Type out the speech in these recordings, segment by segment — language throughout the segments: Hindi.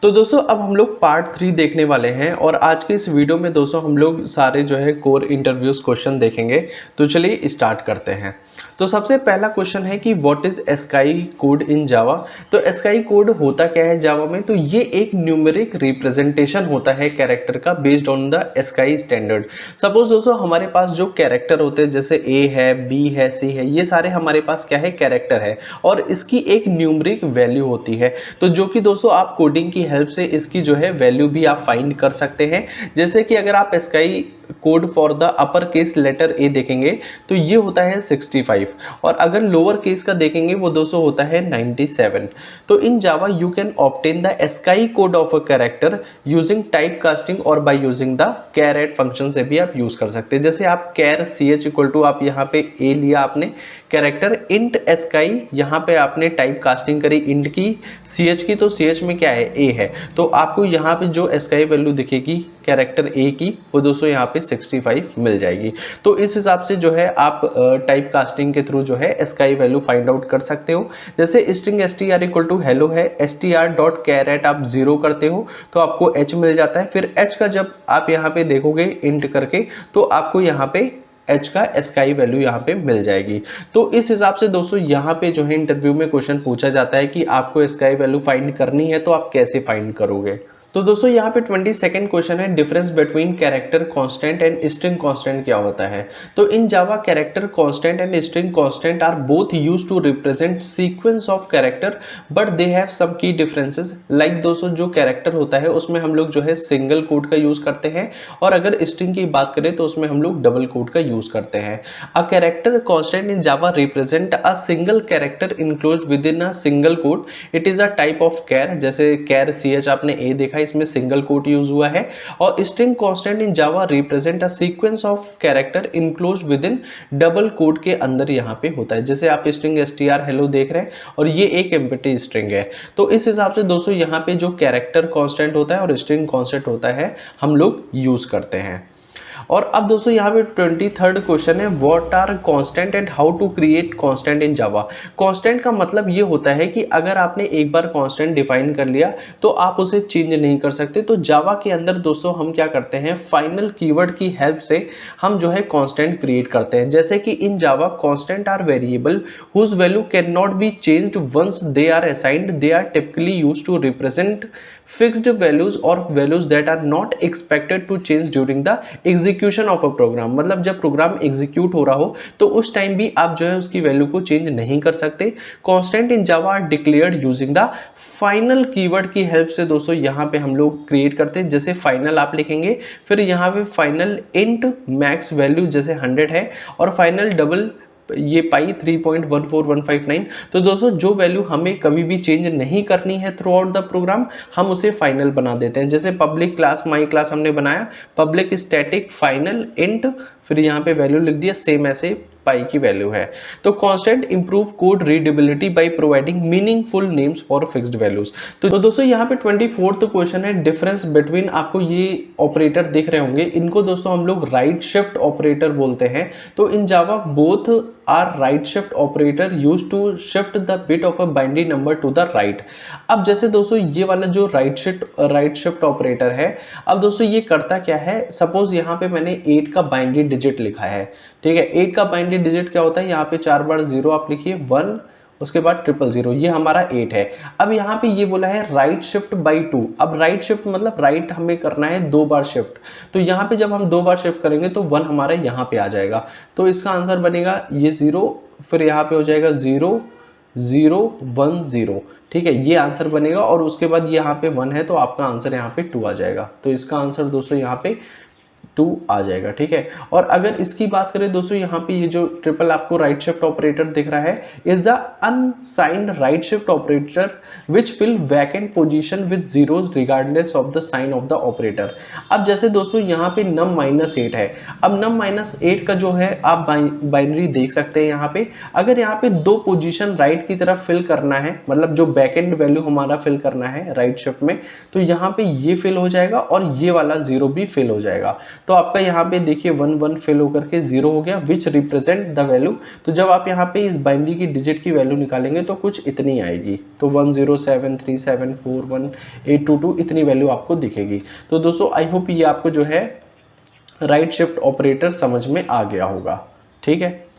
तो दोस्तों अब हम लोग पार्ट 3 देखने वाले हैं और आज के इस वीडियो में दोस्तों हम लोग सारे जो है कोर इंटरव्यूज क्वेश्चन देखेंगे। तो चलिए स्टार्ट करते हैं। तो सबसे पहला क्वेश्चन है कि what is ASCII code in Java. तो एस्काई कोड होता क्या है जावा में, तो ये एक न्यूमेरिक रिप्रेजेंटेशन होता है कैरेक्टर का based on the ASCII standard. Suppose दोस्तों हमारे पास जो कैरेक्टर होते हैं जैसे ए है, बी है, सी है, ये सारे हमारे पास क्या है कैरेक्टर है और इसकी एक न्यूमेरिक वैल्यू होती है। तो जो कि दोस्तों आप कोडिंग की हेल्प से इसकी जो है वैल्यू भी आप फाइंड कर सकते हैं। जैसे कि अगर आप ASCII code for the upper case letter A देखेंगे तो ये होता है 65 और अगर लोअर केस का देखेंगे वो दोस्तों होता है 97। तो in Java you can obtain the ASCII code of a character using type casting और by using the char at function से भी आप यूज कर सकते हैं। जैसे आप char C H equal to आप यहाँ पे ए लिया आपने कैरेक्टर इंट एस्काई, यहाँ पे आपने टाइप कास्टिंग करी इंट की सी एच की, तो सी एच में क्या है ए है, तो आपको यहाँ पे जो एस्काई वैल्यू दिखेगी कैरेक्टर ए की वो दोस्तों यहाँ पे 65 मिल जाएगी। तो इस हिसाब से जो है आप टाइप कास्टिंग के थ्रू जो है एस्काई वैल्यू फाइंड आउट कर सकते हो। जैसे string S T R equal to hello है, S T R dot char at आप 0 करते हो तो आपको एच मिल जाता है। फिर एच का जब आप यहाँ पे देखोगे इंट करके तो आपको यहाँ पे एच का एस्काई वैल्यू यहाँ पे मिल जाएगी। तो इस हिसाब से दोस्तों यहाँ पे जो है इंटरव्यू में क्वेश्चन पूछा जाता है कि आपको एस्काई वैल्यू फाइंड करनी है तो आप कैसे फाइंड करोगे। तो दोस्तों यहाँ पे 22nd क्वेश्चन है difference between character constant and string constant क्या होता है। तो in Java character constant and string constant are both used to represent sequence of character but they have some key differences. Like दोस्तों जो कैरेक्टर होता है उसमें हम लोग जो है सिंगल कोड का यूज करते हैं और अगर स्ट्रिंग की बात करें तो उसमें हम लोग डबल कोड का यूज करते हैं। A character constant in Java represent a single character enclosed with in a single code. It is a type of char, जैसे कैर सी एच आपने ए देखा इसमें सिंगल कोट यूज हुआ है। और string constant in Java represent a sequence of character enclosed with in double quote के अंदर यहाँ पे होता है। जैसे आप स्ट्रिंग str हेलो देख रहे हैं और ये एक एम्प्टी स्ट्रिंग है। तो इस हिसाब से दोस्तों यहाँ पे जो कैरेक्टर कांस्टेंट होता है और स्ट्रिंग कांस्टेंट होता है हम लोग यूज करते हैं। और अब दोस्तों यहाँ पे 23rd क्वेश्चन है what are constant and how to create constant in Java. Constant का मतलब ये होता है कि अगर आपने एक बार कांस्टेंट डिफाइन कर लिया तो आप उसे चेंज नहीं कर सकते। तो जावा के अंदर दोस्तों हम क्या करते हैं फाइनल कीवर्ड की हेल्प से हम जो है कांस्टेंट क्रिएट करते हैं। जैसे कि in Java constant are variable whose value can not be changed once they are assigned. They are typically used to represent fixed values और values that are not expected to change during the execution of a program. मतलब जब प्रोग्राम एग्जीक्यूट हो रहा हो तो उस टाइम भी आप जो है उसकी वैल्यू को चेंज नहीं कर सकते। Constant in Java are declared using the final keyword की हेल्प से दोस्तों यहाँ पे हम लोग क्रिएट करते हैं। जैसे फाइनल आप लिखेंगे, फिर यहाँ पे फाइनल इंट मैक्स वैल्यू जैसे 100 है और फाइनल डबल ये पाई 3.14159। तो दोस्तों जो वैल्यू हमें कभी भी चेंज नहीं करनी है थ्रू आउट द प्रोग्राम हम उसे फाइनल बना देते हैं। जैसे पब्लिक क्लास माई क्लास हमने बनाया पब्लिक स्टैटिक फाइनल इंट, फिर यहाँ पे वैल्यू लिख दिया, सेम ऐसे पाई की वैल्यू है। तो constant improve code readability by providing meaningful names for fixed values. तो दोस्तों यहाँ पे 24th क्वेश्चन है डिफरेंस बिटवीन, आपको ये ऑपरेटर दिख रहे होंगे, इनको दोस्तों हम लोग राइट शिफ्ट ऑपरेटर बोलते हैं। तो in Java both are right shift operator use to shift the bit of a binary number to the right. अब जैसे दोस्तों ये वाला जो राइट शिफ्ट ऑपरेटर है, अब दोस्तों ये करता क्या है, सपोज यहाँ पे मैंने 8 का बाइनरी डिजिट लिखा है, ठीक है। 8 का बाइनरी डिजिट क्या होता है, यहाँ पे 4 बार 0 आप लिखिए 1, उसके बाद 000, ये हमारा 8 है। अब यहाँ पे ये बोला है राइट शिफ्ट बाई 2। अब राइट शिफ्ट मतलब राइट हमें करना है 2 बार शिफ्ट, तो यहाँ पे जब हम 2 बार शिफ्ट करेंगे तो 1 हमारा यहाँ पे आ जाएगा। तो इसका आंसर बनेगा ये 0, फिर यहाँ पे हो जाएगा 0 0 1 0, ठीक है, ये आंसर बनेगा। और उसके बाद यहाँ पे 1 है तो आपका आंसर यहाँ पे 2 आ जाएगा। तो इसका आंसर दोस्तों यहाँ पे 2 आ जाएगा, ठीक है। और अगर इसकी बात करें दोस्तों यहाँ पे ये जो ट्रिपल आपको राइट शिफ्ट ऑपरेटर दिख रहा है is the unsigned right shift operator which fill vacant position with zeros regardless of the sign of the operator. अब जैसे दोस्तों यहाँ पे num -8 है, अब num -8 का जो है आप बाइनरी देख सकते हैं। यहाँ पे अगर यहाँ पे 2 पोजीशन राइट की तरफ फिल करना है, मतलब जो बैकेंड वैल्यू हमारा फिल करना है राइट शिफ्ट में, तो यहाँ पे ये फिल हो जाएगा और ये वाला 0 भी फिल हो जाएगा। तो आपका यहाँ पे देखिए 1 1 फेल होकर के 0 हो गया, विच रिप्रेजेंट द वैल्यू। तो जब आप यहाँ पे इस बाइनरी की डिजिट की वैल्यू निकालेंगे तो कुछ इतनी आएगी, तो 1073741822 इतनी वैल्यू आपको दिखेगी। तो दोस्तों आई होप ये आपको जो है राइट शिफ्ट ऑपरेटर समझ में आ गया होगा, ठीक है।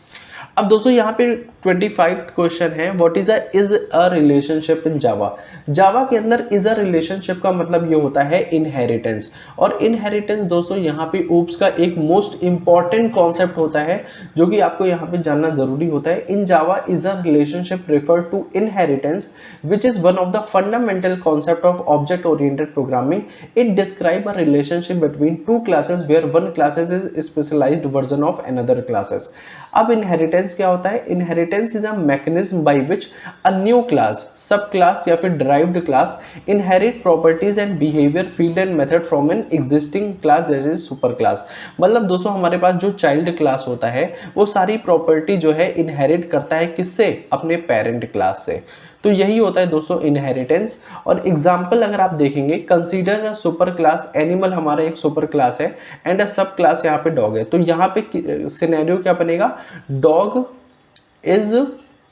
अब दोस्तों यहाँ पे 25th क्वेश्चन है, what is a relationship in Java. Java के अंदर इज अ रिलेशनशिप का मतलब ये होता है इनहेरिटेंस। और इनहेरिटेंस दोस्तों यहाँ पे ऊप्स का एक मोस्ट इंपॉर्टेंट कॉन्सेप्ट होता है जो कि आपको यहाँ पे जानना जरूरी होता है। In Java is a relationship refer to inheritance which is one of the fundamental concept of object oriented programming. It describe a relationship between two classes where one classes is specialized version of another classes. अब इनहेरिटेंस क्या होता है? Inheritance is a mechanism by which a new class, sub class या फिर derived class inherit properties and behaviour, field and method from an existing class that is super class. मतलब दोस्तों हमारे पास जो चाइल्ड क्लास होता है वो सारी प्रॉपर्टी जो है इनहेरिट करता है, किससे? अपने पेरेंट क्लास से। तो यही होता है दोस्तों इनहेरिटेंस। और एग्जाम्पल अगर आप देखेंगे, consider a super class, animal हमारा एक सुपर क्लास है एंड अ सब क्लास यहाँ पे डॉग है। तो यहाँ पे सिनेरियो क्या बनेगा? डॉग इज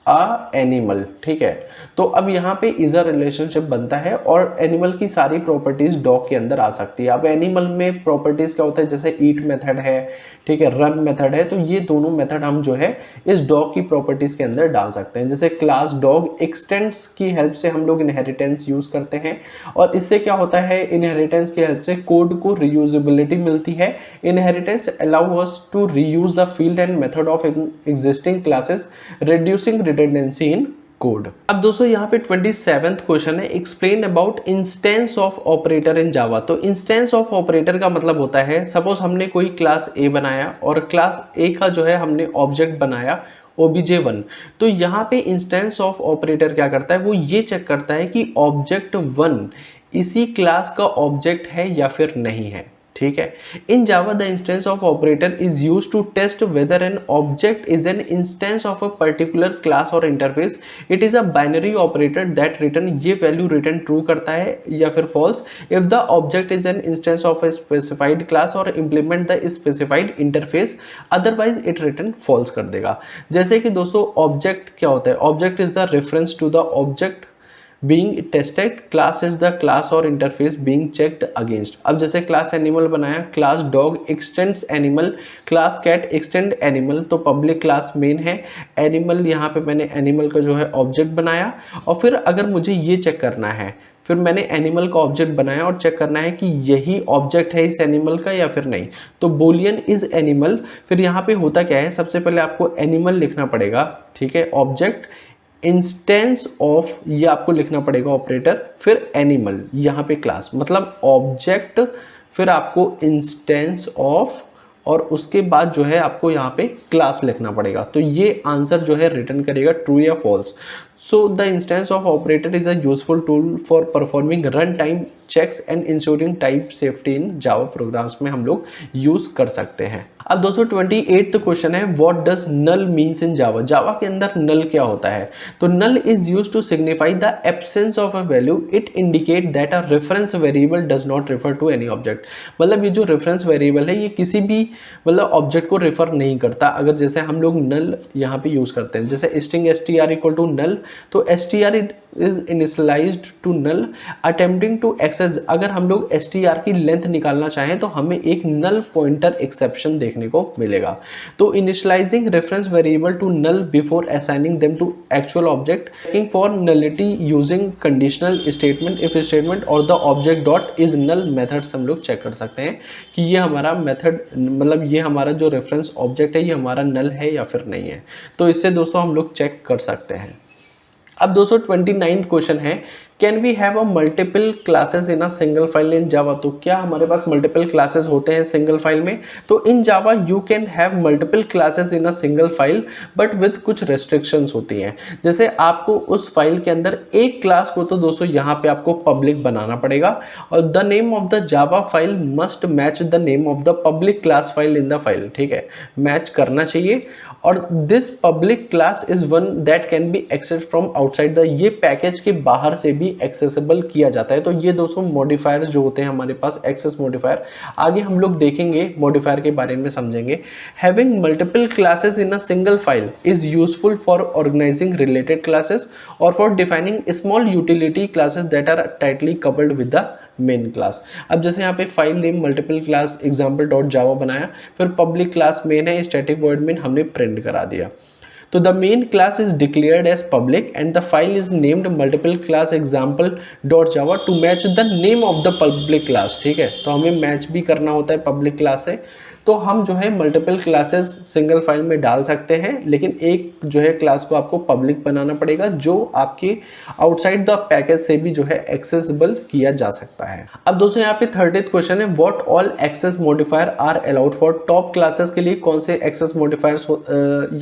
अ एनिमल, ठीक है। तो अब यहाँ पे इज अ रिलेशनशिप बनता है और एनिमल की सारी प्रॉपर्टीज डॉग के अंदर आ सकती है। अब एनिमल में प्रॉपर्टीज क्या होता है? जैसे ईट मेथड है, ठीक है, रन मेथड है, तो ये दोनों मेथड हम जो है इस डॉग की प्रॉपर्टीज के अंदर डाल सकते हैं। जैसे क्लास डॉग एक्सटेंड्स की हेल्प से हम लोग इनहेरिटेंस यूज करते हैं और इससे क्या होता है? इनहेरिटेंस की हेल्प से कोड को रीयूजेबिलिटी मिलती है। Inheritance allow us to reuse the field and method of existing classes, reducing redundancy in code. अब दोस्तों यहाँ पे 27th क्वेश्चन है, explain about instance of operator in Java. तो इंस्टेंस ऑफ ऑपरेटर का मतलब होता है, सपोज हमने कोई क्लास ए बनाया और क्लास ए का जो है हमने ऑब्जेक्ट बनाया obj1। तो यहाँ पे इंस्टेंस ऑफ ऑपरेटर क्या करता है? वो ये चेक करता है कि ऑब्जेक्ट 1 इसी क्लास का ऑब्जेक्ट है या फिर नहीं है, ठीक है। In Java the instance of operator is use to test whether an object is an instance of a particular class और interface. It is a binary operator that return, ये वैल्यू रिटर्न ट्रू करता है या फिर false if the object is an instance of a specified class और implement the specified interface, otherwise it return false कर देगा। जैसे कि दोस्तों ऑब्जेक्ट क्या होता है? Object is the reference to the object being tested, class is the class और interface being checked against। अब जैसे क्लास एनिमल बनाया, class dog extends animal, class cat extend animal, तो पब्लिक क्लास मेन है, एनिमल यहाँ पे मैंने एनिमल का जो है ऑब्जेक्ट बनाया। और फिर अगर मुझे ये चेक करना है, फिर मैंने एनिमल का ऑब्जेक्ट बनाया और चेक करना है कि यही ऑब्जेक्ट है इस एनिमल का या फिर नहीं, तो बोलियन इज एनिमल। फिर यहाँ पे होता क्या है? सबसे पहले आपको एनिमल लिखना पड़ेगा, ठीक है, ऑब्जेक्ट इंस्टेंस ऑफ, ये आपको लिखना पड़ेगा ऑपरेटर, फिर एनिमल यहाँ पे क्लास, मतलब ऑब्जेक्ट, फिर आपको इंस्टेंस ऑफ, और उसके बाद जो है आपको यहाँ पे क्लास लिखना पड़ेगा। तो ये आंसर जो है रिटर्न करेगा ट्रू या false. So the instance of operator is a useful tool for performing run time checks and ensuring type safety in Java programs में हम लोग यूज कर सकते हैं। अब दोस्तों 28th क्वेश्चन है, what does null means in Java. Java के अंदर नल क्या होता है? तो null is use to signify the absence of a value, it indicate that a reference variable does not refer to any object. मतलब ये जो रेफरेंस वेरिएबल है ये किसी भी मतलब ऑब्जेक्ट को रेफर नहीं करता। अगर जैसे हम लोग नल यहाँ पे यूज करते हैं, जैसे string str equal to null, तो str is initialized to null attempting to access. अगर हम लोग str की लेंथ निकालना चाहें तो हमें एक नल पॉइंटर एक्सेप्शन देखने को मिलेगा। तो initialising reference variable to null before assigning them to actual object, checking for nullity using conditional statement, if statement और the object dot is null methods हम लोग चेक कर सकते हैं कि ये हमारा मेथड, मतलब ये हमारा जो रेफरेंस ऑब्जेक्ट है ये हमारा नल है या फिर नहीं है। तो इससे दोस्तों हम लोग चेक कर सकते हैं। अब दोस्तों 29th क्वेश्चन है, can we have a multiple classes in a single file in Java. तो क्या हमारे पास मल्टीपल क्लासेस होते हैं सिंगल फाइल में? तो in Java you can have multiple classes in a single file but with कुछ रेस्ट्रिक्शंस होती हैं। जैसे आपको उस फाइल के अंदर एक क्लास को तो दोस्तों यहाँ पे आपको पब्लिक बनाना पड़ेगा और the name of the Java file must match the name of the public class file in the file, ठीक है, मैच करना चाहिए। और this public class is one that can be access from outside the, ये पैकेज के बाहर से भी ही एक्सेसिबल किया जाता है। तो ये दोस्तों मॉडिफायर्स जो होते हैं हमारे पास, एक्सेस मॉडिफायर, आगे हम लोग देखेंगे मॉडिफायर के बारे में समझेंगे। Having multiple classes in a single file is useful for organising related classes और for defining small utility classes that are tightly coupled with the main class. अब जैसे यहाँ पे file name multiple class example dot Java बनाया, फिर पब्लिक क्लास मेन है, स्टैटिक वॉइड मेन हमने प्रिंट करा दिया। तो the main class is declared as public and the file is named multiple class example dot Java to match the name of the public class. ठीक है, तो हमें मैच भी करना होता है पब्लिक क्लास से। तो हम जो है मल्टीपल क्लासेस सिंगल फाइल में डाल सकते हैं, लेकिन एक जो है क्लास को आपको पब्लिक बनाना पड़ेगा जो आपके आउटसाइड द पैकेज से भी जो है एक्सेसिबल किया जा सकता है। अब दोस्तों यहाँ पे 30th क्वेश्चन है, what all access modifier are allowed for top classes के लिए कौन से एक्सेस मॉडिफायर्स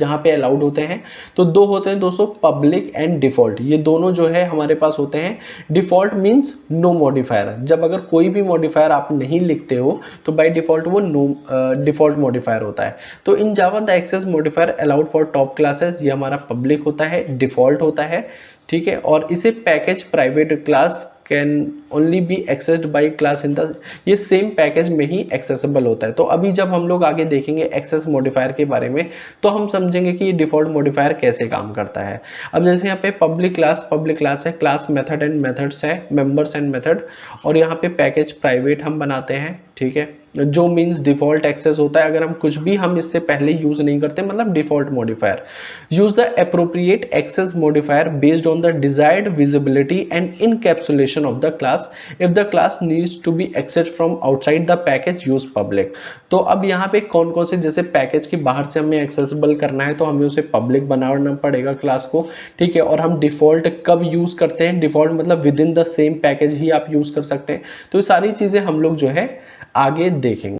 यहाँ पे अलाउड होते हैं? तो दो होते हैं दोस्तों, पब्लिक एंड डिफॉल्ट। ये दोनों जो है हमारे पास होते हैं। डिफॉल्ट मीन्स नो मॉडिफायर, जब अगर कोई भी मॉडिफायर आप नहीं लिखते हो तो बाय डिफॉल्ट वो नो डिफॉल्ट मॉडिफायर होता है। तो in Java the access modifier allowed for top classes, ये हमारा पब्लिक होता है, डिफॉल्ट होता है। ठीक है, और इसे package private class can only B accessed by class in the, ये सेम पैकेज में ही एक्सेसिबल होता है। तो अभी जब हम लोग आगे देखेंगे एक्सेस मॉडिफायर के बारे में तो हम समझेंगे कि ये डिफॉल्ट मॉडिफायर कैसे काम करता है। अब जैसे यहाँ पे पब्लिक क्लास है, क्लास मेथड एंड मेथड्स है, मेंबर्स एंड मेथड, और यहाँ पे पैकेज प्राइवेट हम बनाते हैं। ठीक है, जो मीन्स डिफॉल्ट एक्सेस होता है, अगर हम कुछ भी हम इससे पहले यूज नहीं करते, मतलब default modifier. Use the appropriate access modifier based on the desired visibility and encapsulation of the class if the class needs to be accessed from outside the package use public. तो अब यहाँ पे कौन कौन से, जैसे पैकेज के बाहर से हमें एक्सेसिबल करना है तो हमें उसे पब्लिक बनाना पड़ेगा क्लास को। ठीक है, और हम डिफॉल्ट कब यूज करते हैं, डिफॉल्ट मतलब with in the same package ही आप यूज कर सकते हैं। तो ये सारी चीजें हम लोग जो है आगे देखेंगे।